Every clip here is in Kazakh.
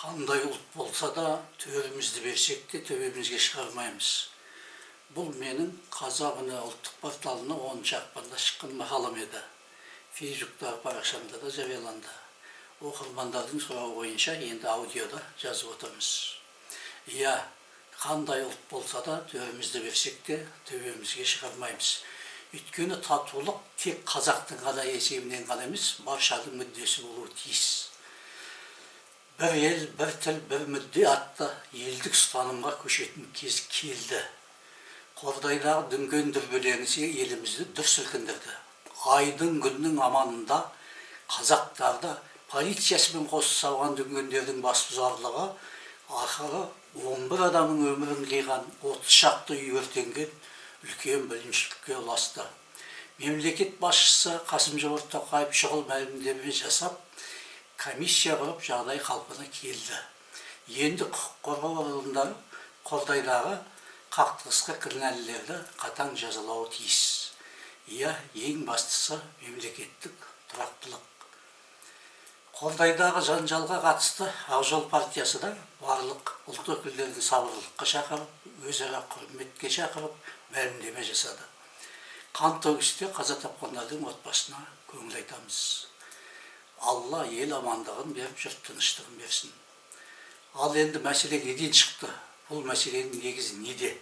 Қандай ұлт болса да төрімізді берсек те төбемізге шығармаймыз. Бұл менің Қазақ үні ұлттық порталына 10 ақпанда шыққан мақалам еді. Фейсбуктағы парақшамда да жарияланды. Оқырмандардың сұрауы бойынша енді аудиода жазып отырмыз. Иә, қандай ұлт болса да төрімізді берсек те төбемізге шығармаймыз. Өйткені татулық тек қазақтың ғана есебінен ғана емес, баршаның мүддесі болуы тиіс. Бір ел, бір тіл, бір мүдде атты елдік ұстанымға көшетін кез келді. Қордайдағы дүнген дүрбелеңі елімізді дүр сілкіндірді. Айдың күннің аманында қазақтарды полициясымен қоса салған дүнгендердің басбұзарлығы ақыры 11 адамның өмірін қиған 30 шақты үй өртенген үлкен бүліншілікке ұласты. Мемлекет басшысы Қасым-Жомарт Тоқаев шұғыл мәлімдеме жасап, комиссия құрып жағдай қалпына келді. Енді құқық қорғау органдары Қордайдағы қақтығысқа кінәлілерді қатаң жазалауы тиіс. Иә, ең бастысы мемлекеттік тұрақтылық. Қордайдағы жанжалға қатысты Ақжол партиясы да барлық ұлт өкілдерін сабырлыққа шақырып, өзара құрметке шақырып, мәлімдеме жасады. Қантөгісте қаза тапқандардың отбасына көңіл айтамыз. Алла ел амандығын беріп, жұрт тыныштығын берсін. Ал енді мәселе неден шықты? Бұл мәселенің негізі неде?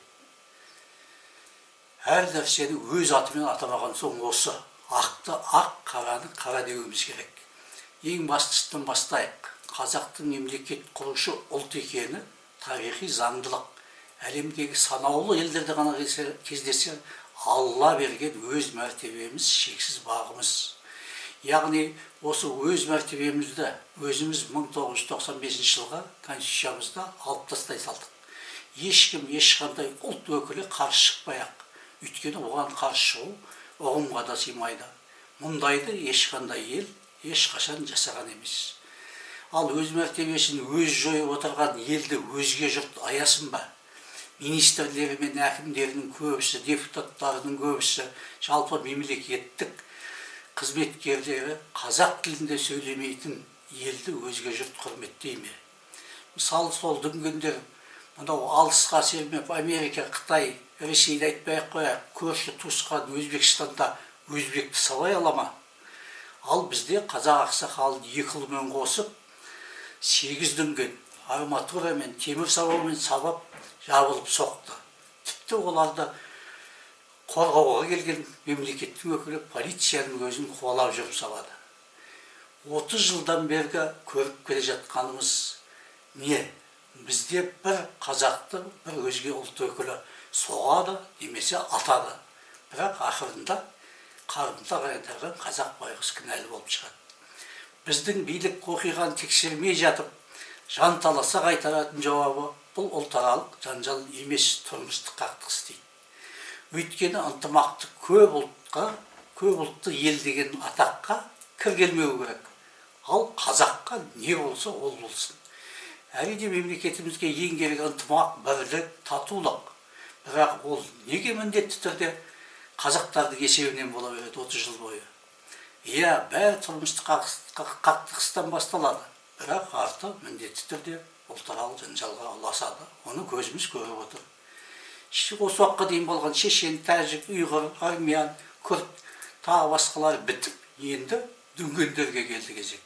Әр нәрсені өз атымен атамаған соң осы. Ақты ақ, қараны қара деуіміз керек. Ең бастысынан бастайық. Қазақтың мемлекет құрушы ұлт екені тарихи заңдылық. Әлемдегі санаулы елдерде ғана кездесе Алла берген өз мәртебеміз, шексіз бағымыз. Яғни осы өз мәртебемізді өзіміз 1995 жылға конституциямызда алып тастай салдық. Ешкім ешқандай ұлт өкілі қарсы шықпай-ақ. Өйткені оған қарсы шығу ұғымға да сыймайды. Мұндайды ешқандай ел ешқашан жасаған емес. Ал өз мәртебесін өз жойып отырған елді өзге жұрт аясын ба? Министрлері мен әкімдерінің көбісі, депутаттарының көбісі, жалпы мемлекеттік қызметкерлері қазақ тілінде сөйлемейтін елді өзге жұрт құрметтей ме? Мысалы, сол дүнгендер мынау алысқа сермеп Америка, Қытай, Ресейді айтпай-ақ қояйық, көрші туысқан Өзбекстанда өзбекті сабай ала ма? Ал бізде қазақ ақсақалын 2 ұлымен қосып 8 дүнген арматурамен, темір сабаумен сабап жабылып соқты. Тіпті оларды қорғауға келген мемлекеттің өкілі полицияның өзін қуалап жүріп салады. 30 жылдан бергі көріп келе жатқанымыз не? Бізде бір қазақты бір өзге ұлт өкілі соғады, немесе атады. Бірақ ақырында қарымта қайырған қазақ байғұс кінәлі болып шығады. Біздің билік оқиғаны тексермей жатып, жан таласа қайтаратын жауабы бұл ұлтаралық жанжал емес, тұрмыстық қақтығыс дейді. Өйткені ынтымақты көп ұлтты ел деген атаққа кір келмеу керек. Ал қазаққа не болса ол болсын. Әрине мемлекетімізге ең керек ынтымақ, бірлік, татулық. Бірақ ол неге міндетті түрде қазақтардың есебінен бола береді 30 жыл бойы? Иә, бәрі тұрмыстық қақтығыстан басталады. Бірақ арты міндетті түрде ұлтаралық жанжалға ұласады. Оны көзіміз көріп отыр. Осы уақытқа дейін болған шешен, тәжік, ұйғыр, армян, күрд, тағы басқалары бітіп, енді дүнгендерге келді кезек.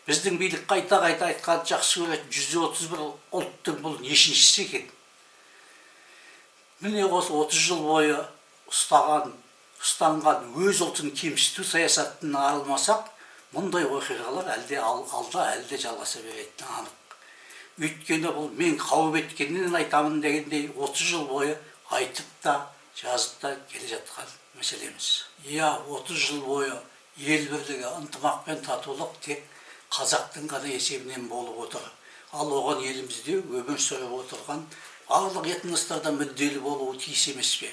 Біздің билік қайта-қайта айтқан жақсы көретін 131 ұлттың бұл нешіншісі екен? Міне осы 30 жыл бойы ұстанған өз ұлтын кемсіту саясатынан арылмасақ, мұндай оқиғалар алда жалғаса беретіні анық. Өйткені бұл мен қауіп еткеннен айтамын дегендей 30 жыл бойы айтып та, жазып та келе жатқан мәселеміз. Иә, 30 жыл бойы ел бірлігі, ынтымақ пен татулық тек қазақтың ғана есебінен болып отыр. Ал оған елімізде өмір сүріп отырған барлық этностарда мүдделі болуы тиіс емес пе?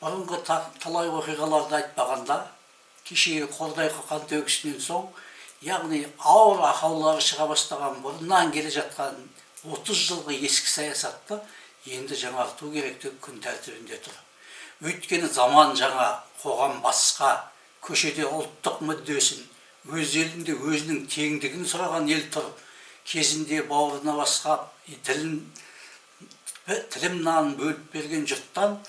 Бұрынғы талай оқиғаларды айтпағанда, кешегі Қордайғы қантөгісінен соң, яғни ауыр ақаулары шыға бастаған бұрыннан келе жатқан 30 жылғы ескі саясатты енді жаңарту керектігі күн тәртібінде тұр. Өйткені заман жаңа, қоғам басқа, көшеде ұлттық мүддесін, өз елінде өзінің теңдігін сұраған ел тұр. кезінде бауырына басқап, тілім нанын бөліп берген жұрттан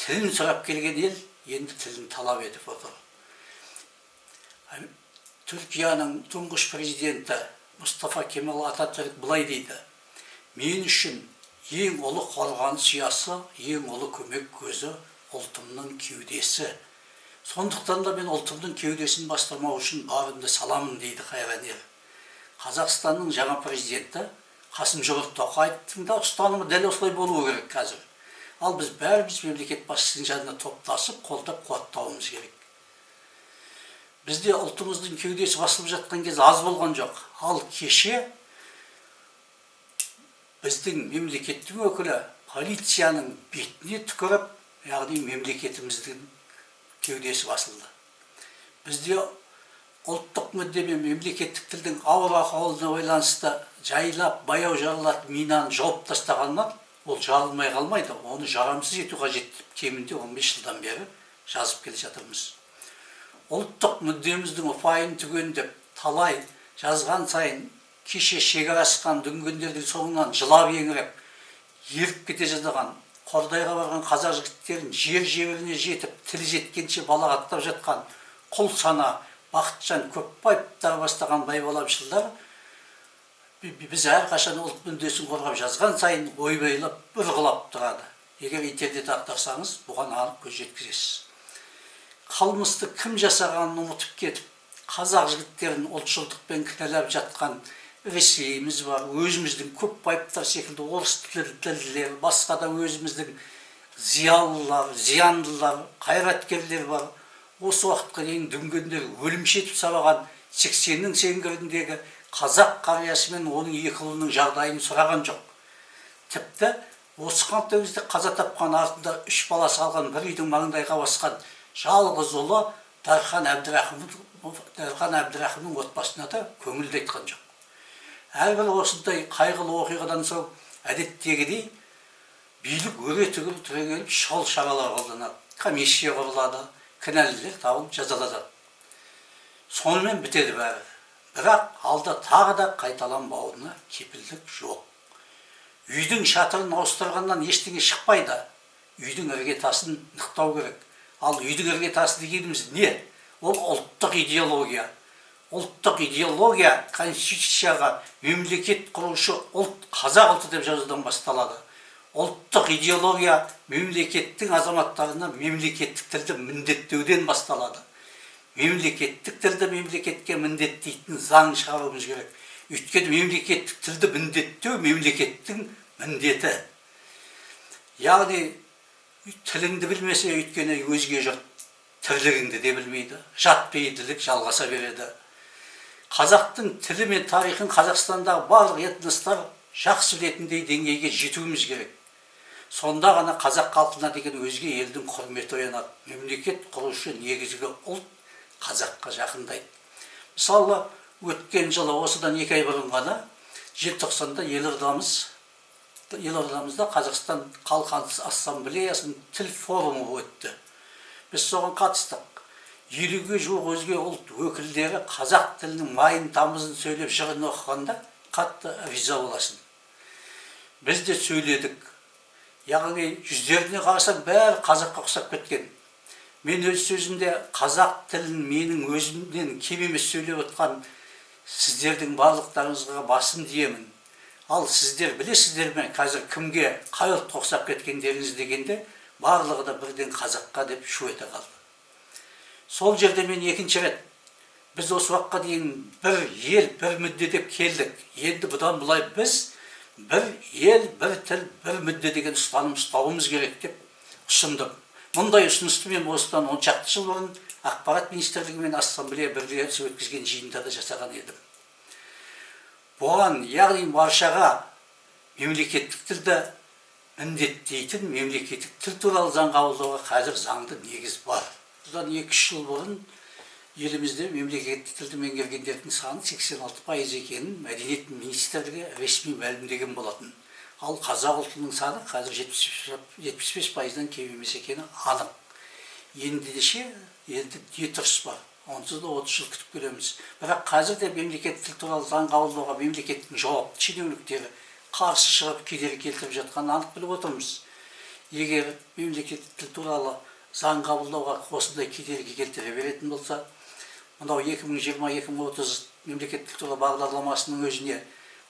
тілін сұрап келген ел енді тілін талап етіп отыр. Түркияның тұңғыш президенті Мұстафа Кемал Ататүрік былай дейді: мен үшін ең ұлы қорғаныс ұясы, ең ұлы көмек көзі ұлтымның кеудесі. Сондықтан да мен ұлтымның кеудесін бастырмау үшін барымды саламын дейді қайран ер. Қазақстанның жаңа президенті Қасым-Жомарт Тоқаевтың да ұстанымы дәл осылай болуы керек қазір. Ал біз бәріміз мемлекет басшысының жанына топтасып, қолдап қуаттауымыз керек. Бізде ұлтымыздың кеудесі басылып жатқан кез аз болған жоқ. Ал кеше біздің мемлекеттің өкілі полицияның бетіне түкіріп, яғни мемлекетіміздің кеудесі басылды. Бізде ұлттық мүдде мен мемлекеттік тілдің ауыр ахуалына байланысты жайлап, баяу жарылатын минаны жауып тастағаннан ол жарылмай қалмайды. Оны жарамсыз ету қажет, кемінде 15 жылдан бері жазып келе жатырмыз. Ұлттық мүддеміздің ұпайын түгендеп, талай жазған сайын кеше шекара асқан дүнгендердің соңынан жылап еңіреп, еріп кете жаздаған, Қордайға барған қазақ жігіттерін жер-жеріне жетіп, тілі жеткенше балағаттап жатқан құл сана Бақытжан Көпбаевтар бастаған байбаламшылдар біз әрқашан ұлт мүддесін қорғап жазған сайын ойбайлап, бұрғылап тұрады. Егер интернет ақтарсаңыз, бұған анық көз жеткізесіз. Қылмысты кім жасағанын ұмытып кетіп, қазақ жігіттерін ұлтшылдықпен кінәлап жатқан Ресейіміз бар, өзіміздің Көпбаевтар секілді орыс тілділер, басқа да өзіміздің зиялылар, зияндылар, қайраткерлер бар. Осы уақытқа дейін дүнгендер өлімші етіп сабаған 80-нің сеңгіріндегі қазақ қариясы мен оның екі ұлының жағдайын сұраған жоқ. Тіпті осы қантөгізде қаза тапқан артында 3 баласы қалған бір үйдің маңдайға басқан жалғыз ұлы Дархан Әбдірахымның отбасына да көңілді айтқан жоқ. Әрбір осындай қайғылы оқиғадан соң әдеттегідей билік өре түгел түрегеліп шұғыл шаралар қолданады. Комиссия құрылады, кінәлілер табылып жазаланады. Сонымен бітеді бәрі. Бірақ алда тағы да қайталанбауына кепілдік жоқ. Үйдің шатырын ауыстырғаннан ештеңе шықпайды. Үйдің іргетасын нықтау керек. Ал үйдің іргетасы дегеніміз не? Ол ұлттық идеология. Ұлттық идеология конституцияға мемлекет құрушы ұлт қазақ ұлты деп жазудан басталады. Ұлттық идеология мемлекеттің азаматтарына мемлекеттік тілді міндеттеуден басталады. Мемлекеттік тілді мемлекетке міндеттейтін заң шығаруымыз керек. Өйткені мемлекеттік тілді міндеттеу мемлекеттің міндеті. Яғни тіліңді білмесе, өйткені өзге жұрт тірлігіңді де білмейді. Жатпейділік жалғаса береді. Қазақтың тілі мен тарихын Қазақстандағы барлық этностар жақсы білетіндей деңгейге жетуіміз керек. Сонда ғана қазақ халқына деген өзге елдің құрметі оянады. Мемлекет құрушы негізгі ұлт қазаққа жақындайды. Мысалы, өткен жылы осыдан 2 ай бұрын ғана желтоқсанда елордамызда Қазақстан Халқы Ассамблеясының тіл форумы өтті. Біз соған қатыстық. 50-ге жуық өзге ұлт өкілдері қазақ тілінің майын тамызын сөйлеп жырын оқығанда қатты риза боласың. Біз де сөйледік. Яғни жүздеріне қарасаң бәрі қазаққа ұқсап кеткен. Мен өз сөзімде қазақ тілін менің өзімнен кем емес сөйлеп отқан сіздердің барлықтарыңызға басым деймін. Ал сіздер білесіздер ме, қазір кімге қай ұлтқа ұқсап кеткендеріңіз дегенде барлығы да бірден қазаққа деп шу ете қалды. Сол жерде мен екінші рет біз осы уақытқа дейін бір ел, бір мүдде деп келдік. Енді бұдан былай біз бір ел, бір тіл, бір мүдде деген ұстаным ұстауымыз керек деп ұсындым. Мұндай ұсынысты мен осыдан 10 шақты жыл бұрын Ақпарат министрлігі мен ассамблея бірлесе өткізген жиында да жасаған едім. Бұған, яғни баршаға мемлекеттік тілді міндеттейтін мемлекеттік тіл туралы заң қабылдауға қазір заңды негіз бар. Бұдан 2-3 жыл бұрын елімізде мемлекеттік тілді меңгергендердің саны 86% екенін Мәдениет министрлігі ресми мәлімдеген болатын. Ал қазақ ұлтының саны қазір 75%-дан кем емес екені анық. Енді не тұрыс бар. Онсыз да 30 жыл күтіп келеміз. Бірақ қазір де мемлекеттік тіл туралы заң қабылдауға мемлекеттің жауапты шенеуніктері қарсы шығып кедергі келтіріп жатқанын анық біліп отырмыз. Егер мемлекеттік тіл туралы заң қабылдауға осындай кедергі келтіре беретін болса, мынау 2020-2030 мемлекеттік тіл туралы бағдарламасының өзіне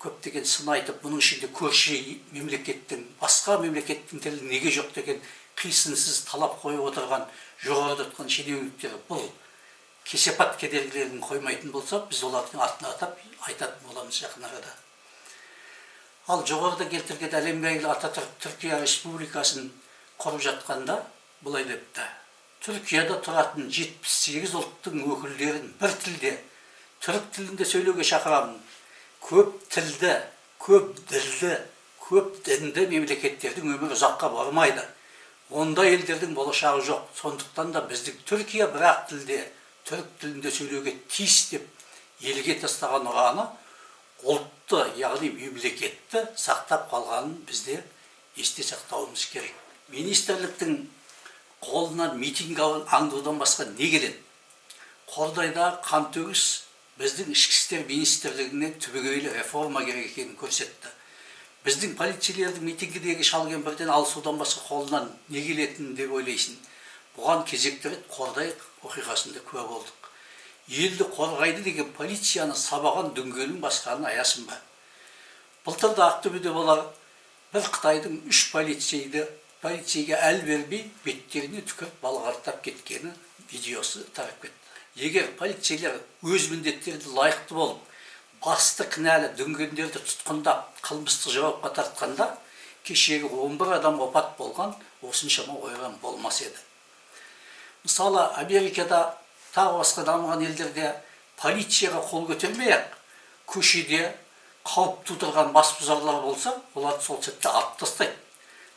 көптеген сын айтып, бұның ішінде көрші мемлекеттің, басқа мемлекеттің тілі неге жоқ деген қисынсыз талап қойып отырған жоғарыда жатқан шенеуніктер бұл кесепат кедергілерін қоймайтын болса, біз олардың атын атап айтатын боламыз жақын арада. Ал жоғарыда келтірген әлемге әйгілі Ататүрік Түркия Республикасын құрып жатқанда былай депті: Түркияда тұратын 78 ұлттың өкілдерін бір тілде, түрік тілінде сөйлеуге шақырамын. Көп тілді, көп ділді, көп дінді мемлекеттердің өмірі ұзаққа бармайды. Онда елдердің болашағы жоқ. Сондықтан да біздің Түркия бірақ тілде, түрік тілінде сөйлеуге тиіс деп елге тастаған ұраны ұлтты, яғни мемлекетті сақтап қалғанын бізде есте сақтауымыз керек. Министрліктің қолынан митинг аңдудан басқа не келеді? Қордайда қантөгіс біздің ішкі істер министрлігіне түбегейлі реформа керек екенін көрсетті. Біздің полицейлердің митингідегі шалген бірден алысудан басқа қолынан не келетінін деп ойлайсың. Бұған кезекті рет Қордай оқиғасында куә болдық. Елді қорғайды деген полицияны сабаған дүнгенің басқаны аясын ба? Былтырда Ақтөбеде болар бір Қытайдың 3 полицейге әл бермей беттеріне түкіріп балғақтап кеткені видеосы тарап кетті. Егер полицейлер өз міндеттеріне лайықты болып, басты кінәлі дүнгендерді тұтқындап, қылмыстық жауапқа тартқанда, кешегі 11 адам опат болған осыншама ойран болмас еді. Мысалы, Америкада, тағы басқа дамыған елдерде полицияға қол көтермей-ақ, көшеде қауіп тудырған басбұзарлар болса, оларды сол сәтте атып тастайды.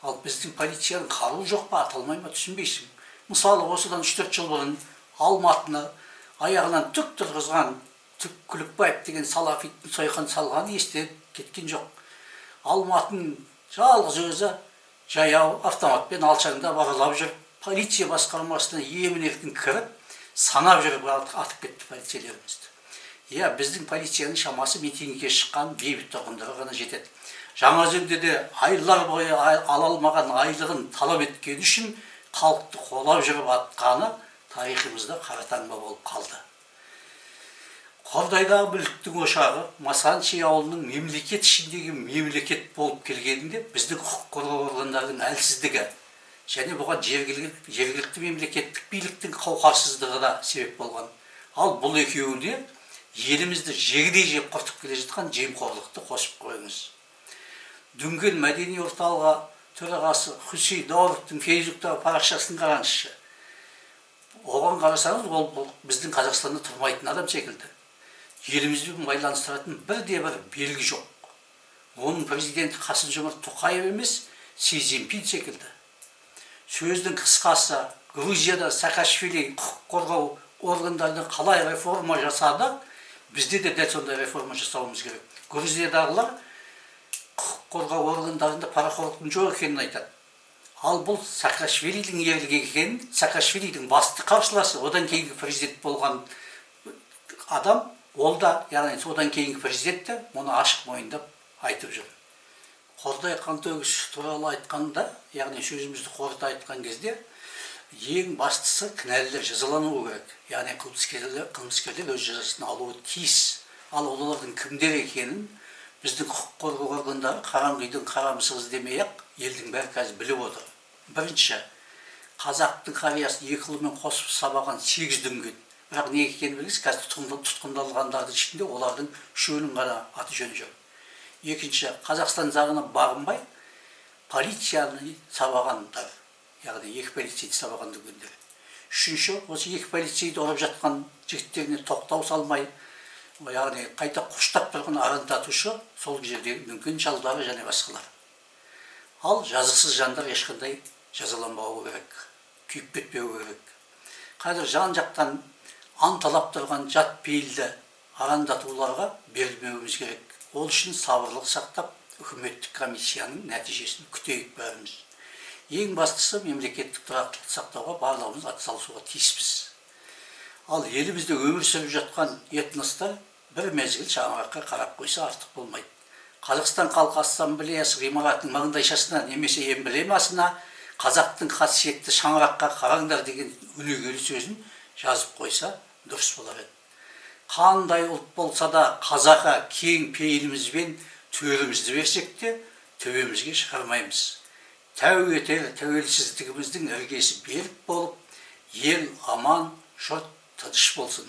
Ал біздің полицияның қаруы жоқ па, аталмай ма, түсінбейсің. Мысалы, осыдан 3-4 жыл бұрын Алматыны аяғынан түк тұрғызған Күлікбаев деген салафиттің сойқан салғаны естіп кеткен жоқ. Алматының жалғыз өзі жаяу автоматпен алшаңда аралап жүріп, полиция басқармасына емін-еркін кіріп, санап жүріп атып кетті полицейлерімізді. Біздің полицияның шамасы митингке шыққан бейбіт тұрғындарға ғана жетеді. Жаңаөзенде де айлар бойы ала алмаған айлығын талап еткені үшін халықты қолап жүріп атқаны тарихымызда қара таңба болып қалды. Қордайдағы бүліктің ошағы Масанчи ауылының мемлекет ішіндегі мемлекет болып келгенінде біздің құқық қорғау органдарының әлсіздігі және бұған жергілікті мемлекеттік биліктің қауқарсыздығы да себеп болған. Ал бұл екеуіне елімізді жегідей жеп құртып келе жатқан жемқорлықты қосып қойыңыз. Дүнген мәдени орталығы төрағасы Хусей Дауровтың Фейсбуктағы парақшасын қараңызшы. Оған қарасаңыз, ол біздің Қазақстанда тұрмайтын адам секілді. Елімізбен байланыстыратын бірде-бір белгі жоқ. Оның президенті Қасым-Жомарт Тоқаев емес, Си Цзиньпин секілді. Сөздің қысқасы, Грузияда Саакашвили құқық қорғау органдарында қалай реформа жасады, бізде де дәл сондай реформа жасауымыз керек. Грузиядағылар құқық қорғау органдарында парақорлықтың жоқ екенін айтады. Ал бұл Саакашвилидің ерлігі екенін, Саакашвилидің басты қарсыласы, одан кейінгі президент болған адам, ол да, яғни содан кейінгі президентті мұны ашық мойындап айтып жүр. Қордай қантөгіс туралы айтқанда, яғни сөзімізді қорыта айтқан кезде, ең бастысы кінәлілер жазалануы керек. Яғни қылмыскерлер өз жазасын алуы тиіс. Ал олардың кімдер екенін біздің құқық қорғау органдары қараңғы үйдің қара мысығы демей-ақ елдің бәрі қазір біліп отыр. Бірінші, қазақтың қариясын 2 ұлымен қосып сабаған 8 дүнген. Бірақ не екенін біліңіз, қазір тұтқындалғандардың ішінде олардың 3-інің ғана аты жөні жүр. Екінші, Қазақстан заңына бағынбай полицияны сабағандар, яғни 2 полицейді сабаған дүнгендер. Үшінші, осы 2 полицейді ұрып жатқан жігіттеріне тоқтау салмай, яғни қайта құштап тұрған арандатушы сол жердегі дүнген шалдары және басқалар. Ал жазықсыз жандар ешқандай жазаланбауы керек, күйіп кетпеуі керек. Қазір жан-жақтан анталап тұрған жат пейілді арандатуларға берілмеуіміз керек. Ол үшін сабырлық сақтап, үкіметтік комиссияның нәтижесін күтейік бәріміз. Ең бастысы мемлекеттік тұрақтылықты сақтауға барлығымыз атсалысуға тиіспіз. Ал елімізде өмір сүріп жатқан этностар бір мезгіл шаңыраққа қарап қойса артық болмайды. Қазақстан Халқы Ассамблеясы ғимаратының маңдайшасына немесе эмблемасына қазақтың қасиетті шаңыраққа қараңдар деген өнегелі сөзін жазып қойса дұрыс болар еді. Қандай ұлт болса да қазақа кең пейілімізбен төрімізді берсек те төбемізге шығармаймыз. Тәу етер тәуелсіздігіміздің іргесі берік болып, ел аман, жұрт тыныш болсын.